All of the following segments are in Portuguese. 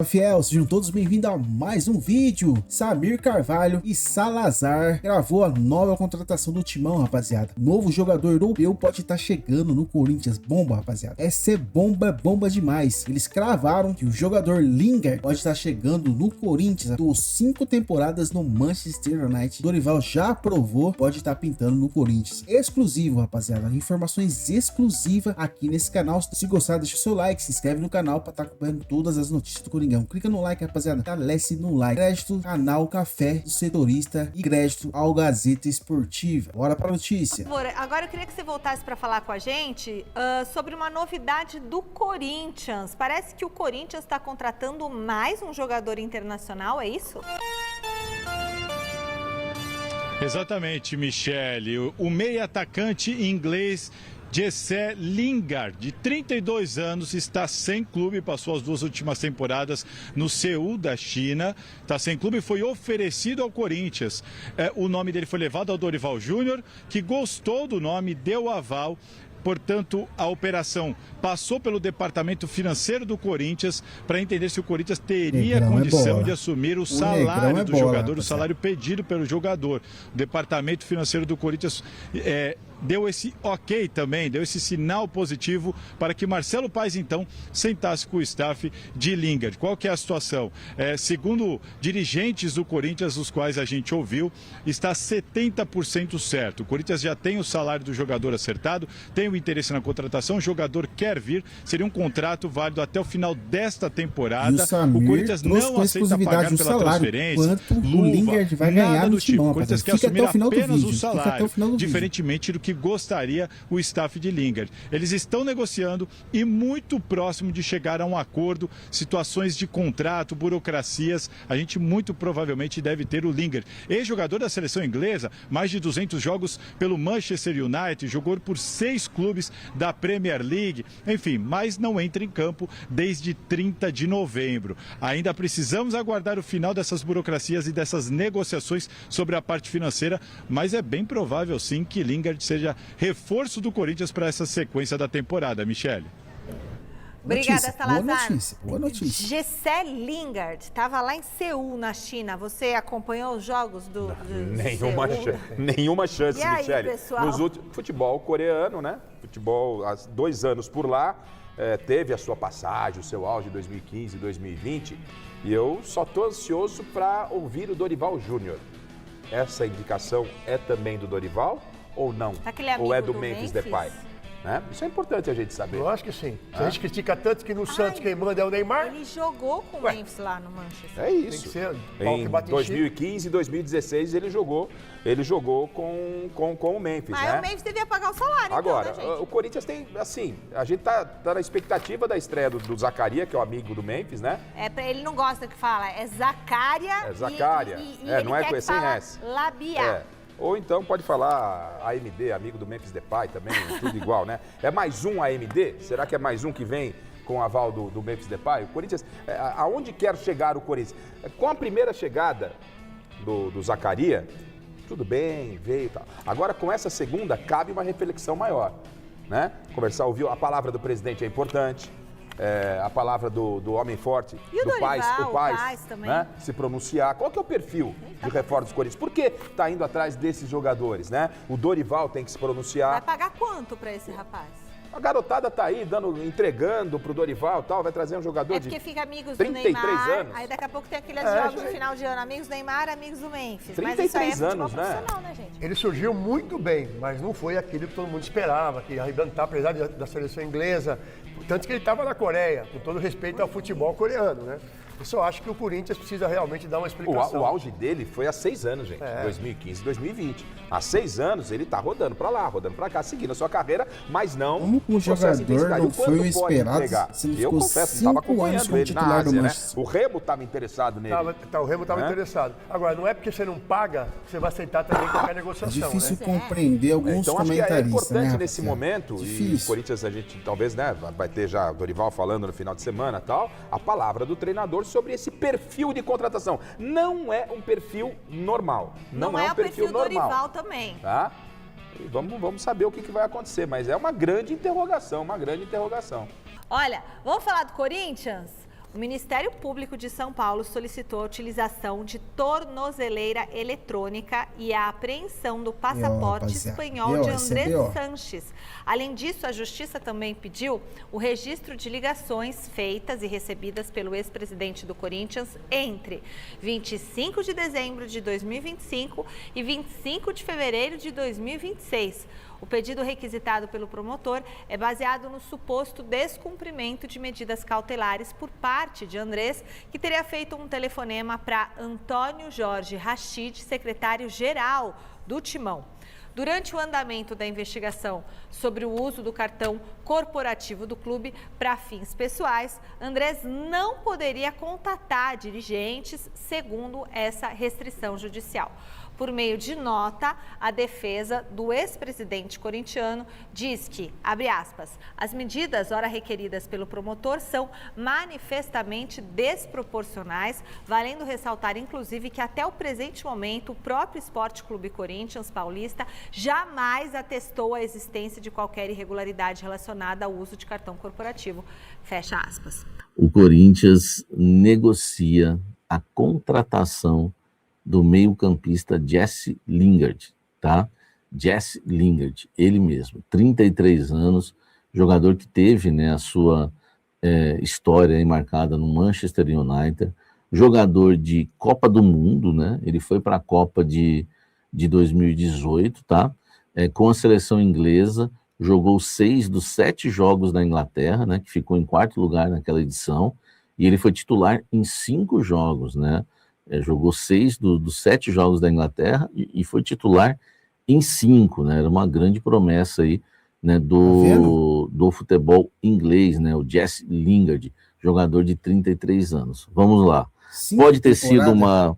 Fiel, sejam todos bem-vindos a mais um vídeo. Samir Carvalho e Salazar gravou a nova contratação do Timão, rapaziada. Novo jogador europeu pode estar chegando no Corinthians. Bomba, rapaziada. Essa é bomba demais. Eles cravaram que o jogador Lingard pode estar chegando no Corinthians. Dos 5 temporadas no Manchester United, Dorival já aprovou, pode estar pintando no Corinthians. Exclusivo, rapaziada. Informações exclusivas aqui nesse canal. Se gostar, deixa o seu like, se inscreve no canal para estar acompanhando todas as notícias do Corinthians. Clica no like, rapaziada. Calece no like. Crédito canal Café do Setorista e crédito ao Gazeta Esportiva. Bora pra notícia. Agora eu queria que você voltasse para falar com a gente sobre uma novidade do Corinthians. Parece que o Corinthians está contratando mais um jogador internacional, é isso? Exatamente, Michele. O meia atacante inglês Jesse Lingard, de 32 anos, está sem clube, passou as 2 últimas temporadas no Seul da China, está sem clube e foi oferecido ao Corinthians. O nome dele foi levado ao Dorival Júnior, que gostou do nome, deu aval. Portanto, a operação passou pelo departamento financeiro do Corinthians para entender se o Corinthians teria condição de assumir o salário do jogador, o salário pedido pelo jogador. O departamento financeiro do Corinthians deu esse ok também, deu esse sinal positivo para que Marcelo Paes, então, sentasse com o staff de Lingard. Qual que é a situação? Segundo dirigentes do Corinthians, os quais a gente ouviu, está 70% certo. O Corinthians já tem o salário do jogador acertado, tem o interesse na contratação, o jogador quer vir, seria um contrato válido até o final desta temporada. O Corinthians não aceita pagar pela transferência, o Lingard vai ganhar no Timão. O Corinthians quer assumir apenas o salário, diferentemente do que gostaria o staff de Lingard. Eles estão negociando e muito próximo de chegar a um acordo, situações de contrato, burocracias, a gente muito provavelmente deve ter o Lingard. Ex-jogador da seleção inglesa, mais de 200 jogos pelo Manchester United, jogou por 6 clubes da Premier League, enfim, mas não entra em campo desde 30 de novembro. Ainda precisamos aguardar o final dessas burocracias e dessas negociações sobre a parte financeira, mas é bem provável sim que Lingard seja reforço do Corinthians para essa sequência da temporada, Michele. Obrigada, Salazar. Boa notícia. Jesse Lingard estava lá em Seul, na China. Você acompanhou os jogos do Nenhuma chance, e aí, Michele. Pessoal? Futebol coreano, né? Futebol há 2 anos por lá. Teve a sua passagem, o seu auge em 2015 e 2020. E eu só estou ansioso para ouvir o Dorival Júnior. Essa indicação é também do Dorival ou não? Ou é do Memphis Depay? Né? Isso é importante a gente saber. Eu acho que sim. Se a gente critica tanto que no Santos quem manda é o Neymar. Ele jogou com o Memphis lá no Manchester. É isso. Tem que ser, em 2015 e 2016 ele jogou com o Memphis, mas né? o Memphis devia pagar o salário. Agora, então, né, gente? o Corinthians tem, assim, a gente tá na expectativa da estreia do Zaccaria, que é o amigo do Memphis, né? Ele não gosta que fala, é Zaccaria. É Zaccaria. Não é com sem S. Labia. Ou então pode falar AMD, amigo do Memphis Depay também, tudo igual, né? É mais um AMD? Será que é mais um que vem com o aval do Memphis Depay? O Corinthians, aonde quer chegar o Corinthians? Com a primeira chegada do Zaccaria, tudo bem, veio e tal. Agora, com essa segunda, cabe uma reflexão maior, né? Ouvir a palavra do presidente é importante. A palavra do homem forte, e do Dorival, o Paes também. Né, se pronunciar. Qual que é o perfil de reforço dos Corinthians? Por que está indo atrás desses jogadores, né? O Dorival tem que se pronunciar. Vai pagar quanto para esse rapaz? A garotada tá aí entregando pro Dorival e tal, vai trazer um jogador de porque fica amigos 33 do Neymar, anos. Aí daqui a pouco tem aqueles jogos de final de ano, amigos do Neymar, amigos do Memphis. 33 mas isso aí é anos, né? Gente? Ele surgiu muito bem, mas não foi aquilo que todo mundo esperava, que ia arrebentar, apesar da seleção inglesa. Tanto que ele estava na Coreia, com todo respeito ao futebol coreano, né? Eu só acho que o Corinthians precisa realmente dar uma explicação. O auge dele foi há 6 anos, gente. 2015 e 2020. Há 6 anos ele tá rodando pra lá, rodando pra cá, seguindo a sua carreira, mas não como o jogador não foi o esperado. Eu confesso, estava acompanhando ele na Ásia, né? O Remo estava interessado nele. O Remo estava interessado. Agora, não é porque você não paga que você vai aceitar também qualquer negociação. É difícil compreender alguns então, comentaristas, acho que é importante né, nesse momento, e o Corinthians a gente talvez, né, vai ter já o Dorival falando no final de semana e tal, a palavra do treinador sobre esse perfil de contratação. Não é um perfil normal. Não é um perfil normal. Dorival também. Tá? E vamos saber o que vai acontecer, mas é uma grande interrogação, uma grande interrogação. Olha, vamos falar do Corinthians? O Ministério Público de São Paulo solicitou a utilização de tornozeleira eletrônica e a apreensão do passaporte espanhol de Andrés Sanches. Além disso, a Justiça também pediu o registro de ligações feitas e recebidas pelo ex-presidente do Corinthians entre 25 de dezembro de 2025 e 25 de fevereiro de 2026. O pedido requisitado pelo promotor é baseado no suposto descumprimento de medidas cautelares por parte de Andrés, que teria feito um telefonema para Antônio Jorge Rachid, secretário-geral do Timão. Durante o andamento da investigação sobre o uso do cartão corporativo do clube para fins pessoais, Andrés não poderia contatar dirigentes, segundo essa restrição judicial. Por meio de nota, a defesa do ex-presidente corintiano diz que, abre aspas, as medidas ora requeridas pelo promotor são manifestamente desproporcionais, valendo ressaltar, inclusive, que até o presente momento o próprio Esporte Clube Corinthians Paulista jamais atestou a existência de qualquer irregularidade relacionada ao uso de cartão corporativo. Fecha aspas. O Corinthians negocia a contratação do meio-campista Jesse Lingard, tá? Jesse Lingard, ele mesmo, 33 anos, jogador que teve, né, a sua história aí marcada no Manchester United, jogador de Copa do Mundo, né? Ele foi para a Copa de 2018, tá? Com a seleção inglesa, jogou 6 dos 7 jogos da Inglaterra, né? Que ficou em 4º lugar naquela edição, e ele foi titular em 5 jogos, né? Jogou 6 dos 7 jogos da Inglaterra e foi titular em 5, né? Era uma grande promessa aí, né, do futebol inglês, né? O Jesse Lingard, jogador de 33 anos. Vamos lá. Pode ter sido uma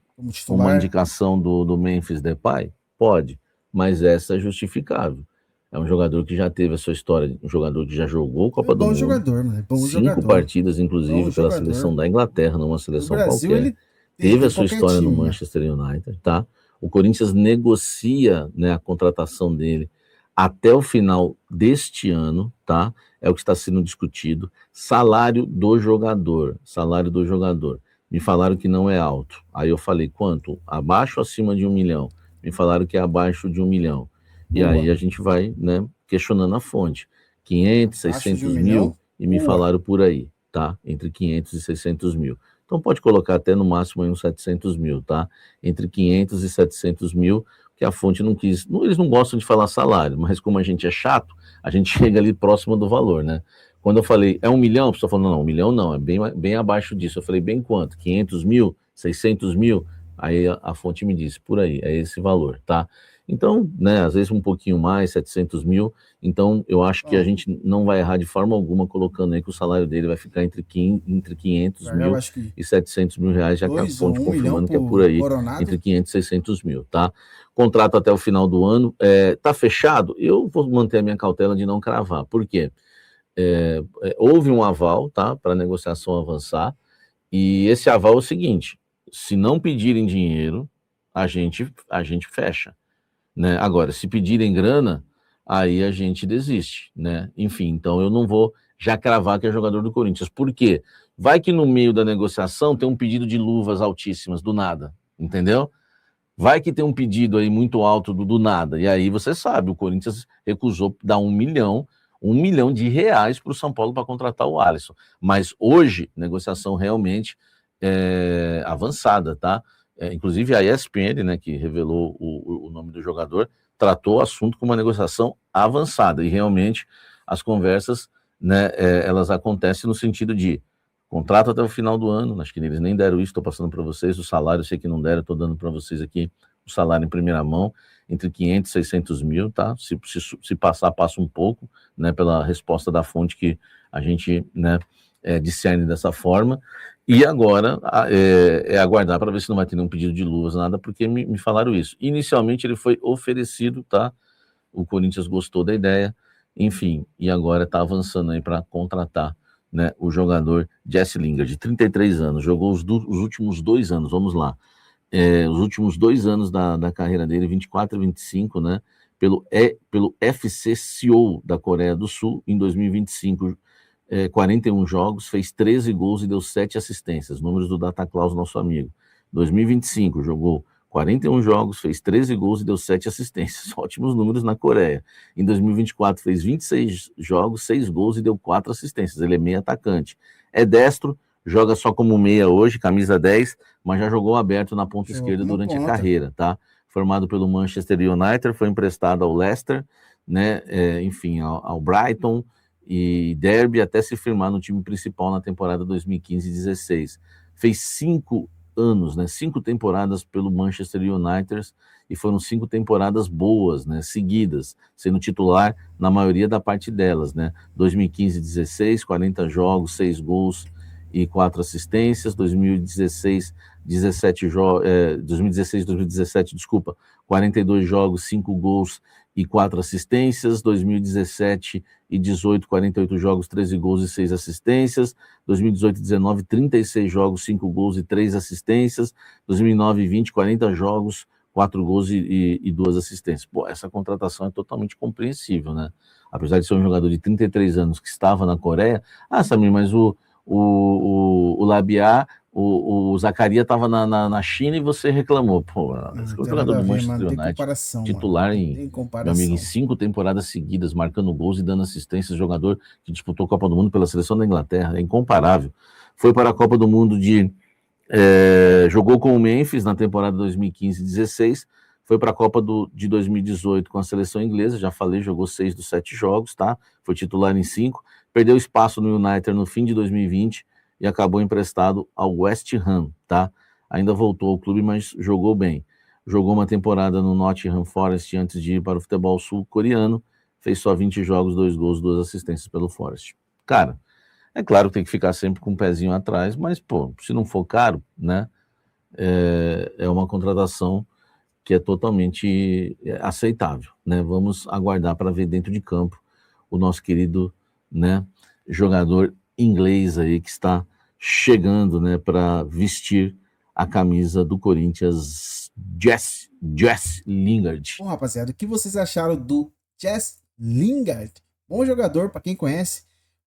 indicação do Memphis Depay? Pode, mas essa é justificável. É um jogador que já teve a sua história, um jogador que já jogou Copa do Mundo. Jogador, né? Bom 5 jogador. Partidas, inclusive, pela seleção da Inglaterra, não uma seleção qualquer. Teve a sua história no Manchester United, tá? O Corinthians negocia, né, a contratação dele até o final deste ano, tá? É o que está sendo discutido. Salário do jogador. Me falaram que não é alto. Aí eu falei, quanto? Abaixo ou acima de 1 milhão? Me falaram que é abaixo de 1 milhão. E aí a gente vai, né, questionando a fonte. 500, 600 mil, e me falaram por aí, tá? Entre 500 e 600 mil. Então pode colocar até no máximo aí uns 700 mil, tá? Entre 500 e 700 mil, que a fonte não quis. Eles não gostam de falar salário, mas como a gente é chato, a gente chega ali próximo do valor, né? Quando eu falei, é 1 milhão, a pessoa falou, não, 1 milhão não, é bem abaixo disso. Eu falei, bem quanto? 500 mil? 600 mil? Aí a fonte me disse, por aí, é esse valor, tá? Então, né, às vezes um pouquinho mais, 700 mil. Então, eu acho que a gente não vai errar de forma alguma colocando aí que o salário dele vai ficar entre 500 mil e 700 mil reais, já que a fonte confirmando que é por aí, entre 500 e 600 mil, tá? Contrato até o final do ano. Tá fechado? Eu vou manter a minha cautela de não cravar. Por quê? Houve um aval, tá, para a negociação avançar, e esse aval é o seguinte, se não pedirem dinheiro, a gente fecha. Né? Agora, se pedirem grana, aí a gente desiste, né? Enfim, então eu não vou já cravar que é jogador do Corinthians. Por quê? Vai que no meio da negociação tem um pedido de luvas altíssimas, do nada, entendeu? Vai que tem um pedido aí muito alto do nada, e aí você sabe, o Corinthians recusou dar 1 milhão de reais para o São Paulo para contratar o Alisson. Mas hoje, negociação realmente avançada, tá? Inclusive a ESPN, né, que revelou o nome do jogador, tratou o assunto com uma negociação avançada, e realmente as conversas, né, elas acontecem no sentido de contrato até o final do ano. Acho que eles nem deram isso, estou passando para vocês, o salário eu sei que não deram, estou dando para vocês aqui o salário em primeira mão, entre 500 e 600 mil, tá? Se passar, passa um pouco, né, pela resposta da fonte que a gente, né, discerne dessa forma. E agora aguardar para ver se não vai ter nenhum pedido de luvas, nada, porque me falaram isso. Inicialmente ele foi oferecido, tá? O Corinthians gostou da ideia, enfim, e agora está avançando aí para contratar, né, o jogador Jesse Lingard, de 33 anos, jogou os últimos 2 anos, vamos lá, os últimos 2 anos da carreira dele, 24 e 25, né, pelo FC Seoul da Coreia do Sul. Em 2025 41 jogos, fez 13 gols e deu 7 assistências, números do Dataclaus, nosso amigo. 2025, jogou 41 jogos, fez 13 gols e deu 7 assistências, ótimos números na Coreia. Em 2024, fez 26 jogos, 6 gols e deu 4 assistências, ele é meio atacante. É destro, joga só como meia hoje, camisa 10, mas já jogou aberto na ponta esquerda durante a carreira, tá? Formado pelo Manchester United, foi emprestado ao Leicester, né? Enfim, ao Brighton e Derby, até se firmar no time principal na temporada 2015-16. Fez 5 anos, né? 5 temporadas pelo Manchester United e foram 5 temporadas boas, né? Seguidas, sendo titular na maioria da parte delas, né? 2015-16, 40 jogos, 6 gols e 4 assistências. 2016-2017, desculpa, 42 jogos, 5 gols e 4 assistências. 2017 e 18, 48 jogos, 13 gols e 6 assistências. 2018 e 19, 36 jogos, 5 gols e 3 assistências. 2009 e 20, 40 jogos, 4 gols e 2 assistências. Pô, essa contratação é totalmente compreensível, né? Apesar de ser um jogador de 33 anos que estava na Coreia. Ah, Samir, mas o Labiá, o Zacarias estava na China e você reclamou. Pô, esse jogador do Manchester United, titular meu amigo, em 5 temporadas seguidas, marcando gols e dando assistências, jogador que disputou a Copa do Mundo pela seleção da Inglaterra, é incomparável. Foi para a Copa do Mundo jogou com o Memphis na temporada 2015-16, foi para a Copa de 2018 com a seleção inglesa, já falei, jogou 6 dos 7 jogos, tá? Foi titular em 5, perdeu espaço no United no fim de 2020 e acabou emprestado ao West Ham, tá? Ainda voltou ao clube, mas jogou bem. Jogou uma temporada no Nottingham Forest antes de ir para o futebol sul-coreano, fez só 20 jogos, 2 gols, 2 assistências pelo Forest. Cara, é claro que tem que ficar sempre com um pezinho atrás, mas, pô, se não for caro, né, é uma contratação que é totalmente aceitável, né? Vamos aguardar para ver dentro de campo o nosso querido, né, jogador inglês aí que está chegando, né, para vestir a camisa do Corinthians, Jesse Lingard. Bom, rapaziada, o que vocês acharam do Jesse Lingard? Bom jogador, para quem conhece,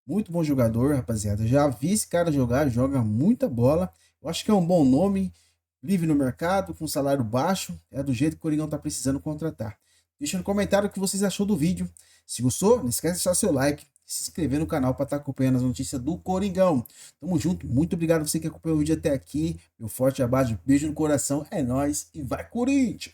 muito bom jogador, rapaziada. Eu já vi esse cara jogar, joga muita bola. Eu acho que é um bom nome, livre no mercado, com salário baixo. É do jeito que o Coringão tá precisando contratar. Deixa no comentário o que vocês achou do vídeo. Se gostou, não esquece de deixar seu like, se inscrever no canal para estar acompanhando as notícias do Coringão. Tamo junto, muito obrigado a você que acompanhou o vídeo até aqui. Meu forte abraço, beijo no coração, é nóis e vai Corinthians!